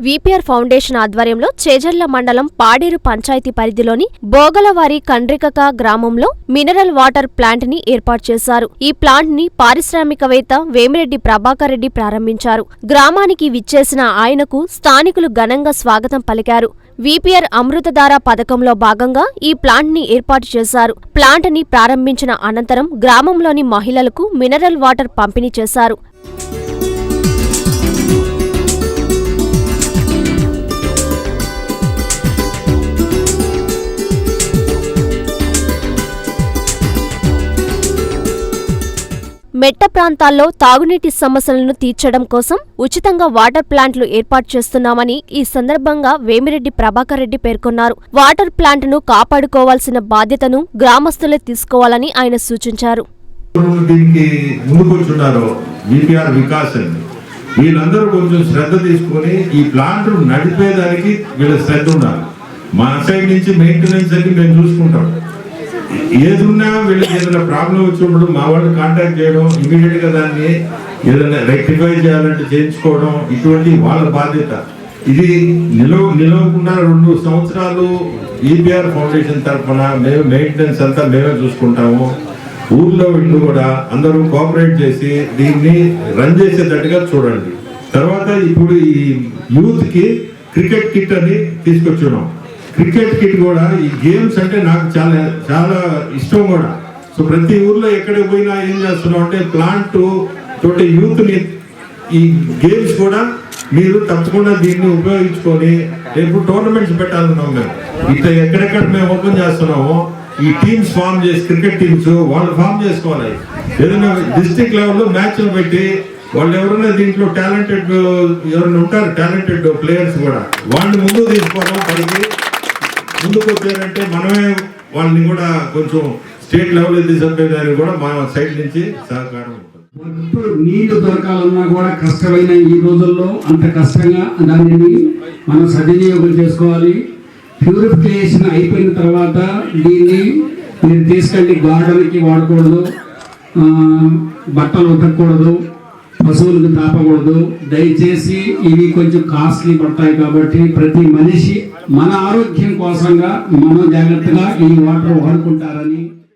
VPR foundation ఆధ్వర్యంలో చేజర్ల మండలం పాడేరు పంచాయతీ పరిధిలోని బోగలవారి కండ్రికక గ్రామంలో మినరల్ వాటర్ ప్లాంట్ ని ఏర్పాటు చేశారు. ఈ ప్లాంట్ ని పారిశ్రామికవేత్త వేమిరెడ్డి ప్రభాకర్ రెడ్డి ప్రారంభించారు. గ్రామానికి విచ్చేసిన ఆయనకు స్థానికులు ఘనంగా స్వాగతం పలికారు. విపిఆర్ అమృతధార పథకంలో భాగంగా ఈ ప్లాంట్ ని ఏర్పాటు చేశారు. ప్లాంట్ ని ప్రారంభించిన అనంతరం గ్రామంలోని మహిళలకు మినరల్ వాటర్ పంపిణీ చేశారు. మెట్ట ప్రాంతాల్లో తాగునీటి సమస్యలను తీర్చడం కోసం ఉచితంగా వాటర్ ప్లాంట్లు ఏర్పాటు చేస్తున్నామని ఈ సందర్భంగా వేమిరెడ్డి ప్రభాకర్ రెడ్డి పేర్కొన్నారు. వాటర్ ప్లాంట్ను కాపాడుకోవాల్సిన బాధ్యతను గ్రామస్తులే తీసుకోవాలని ఆయన సూచించారు. వీళ్ళందరూ కొంచెం శ్రద్ధ తీసుకొని ఈ ప్లాంట్ నడిపేదానికి వీళ్ళ శ్రద్ధ ఉండాలి. మా సైడ్ నుంచి మెయింటెనెన్స్ అని మేము చూసుకుంటాం. ఏదున్నా వీళ్ళకి ఏదైనా ప్రాబ్లం వచ్చినప్పుడు మా వాళ్ళు కాంటాక్ట్ చేయడం, ఇమీడియట్ గా దాన్ని ఏదైనా రెక్టిఫై చేయాలంటే చేయించుకోవడం, ఇటువంటి వాళ్ళ బాధ్యత. ఇది నిలవకుండా 2 సంవత్సరాలు ఈపీఆర్ ఫౌండేషన్ తరఫున మేము మెయింటెనెన్స్ అంతా మేమే చూసుకుంటాము. ఊర్లో వీళ్ళు కూడా అందరూ కోఆపరేట్ చేసి దీన్ని రన్ చేసేటట్టుగా చూడండి. తర్వాత ఇప్పుడు ఈ యూత్ కి క్రికెట్ కిట్ అని తీసుకొచ్చున్నాం. క్రికెట్ కిట్ కూడా ఈ గేమ్స్ అంటే నాకు చాలా చాలా ఇష్టం కూడా. సో ప్రతి ఊర్లో ఎక్కడికి పోయినా ఏం చేస్తున్నాం అంటే ప్లాంట్ తోటి యూత్ని ఈ గేమ్స్ కూడా మీరు తప్పకుండా దీన్ని ఉపయోగించుకొని రేపు టోర్నమెంట్స్ పెట్టాలన్నాం. మేము ఇట్లా ఎక్కడెక్కడ మేము ఓపెన్ చేస్తున్నామో ఈ టీమ్స్ ఫామ్ చేసి క్రికెట్ టీమ్స్ వాళ్ళు ఫామ్ చేసుకోవాలి. ఏదైనా డిస్ట్రిక్ట్ లెవెల్లో మ్యాచ్లు పెట్టి వాళ్ళు ఎవరైనా దీంట్లో టాలెంటెడ్ ఎవరైనా ఉంటారు, టాలెంటెడ్ ప్లేయర్స్ కూడా వాళ్ళని ముందుకు తీసుకోవడం, పనికి ముందుకు వచ్చారంటే మనమే వాళ్ళని కూడా కొంచెం స్టేట్ లెవెల్ తీసుకెళ్ళడానికి కూడా మా సైడ్ నుంచి సహకారం ఉంటుంది. నీళ్లు దొరకాలన్నా కూడా కష్టమైన ఈ రోజుల్లో అంత కష్టంగా దానిని మనం సద్వినియోగం చేసుకోవాలి. ప్యూరిఫికేషన్ అయిపోయిన తర్వాత దీన్ని మీరు తీసుకెళ్ళి గార్డెన్కి వాడకూడదు, బట్టలు ఉతకూడదు, పశువులకు తాపకూడదు. దయచేసి ఇవి కొంచెం కాస్ట్లీ పడతాయి కాబట్టి ప్రతి మనిషి మన ఆరోగ్యం కోసంగా మనం జాగ్రత్తగా ఈ వాటర్ వాడుకుంటారని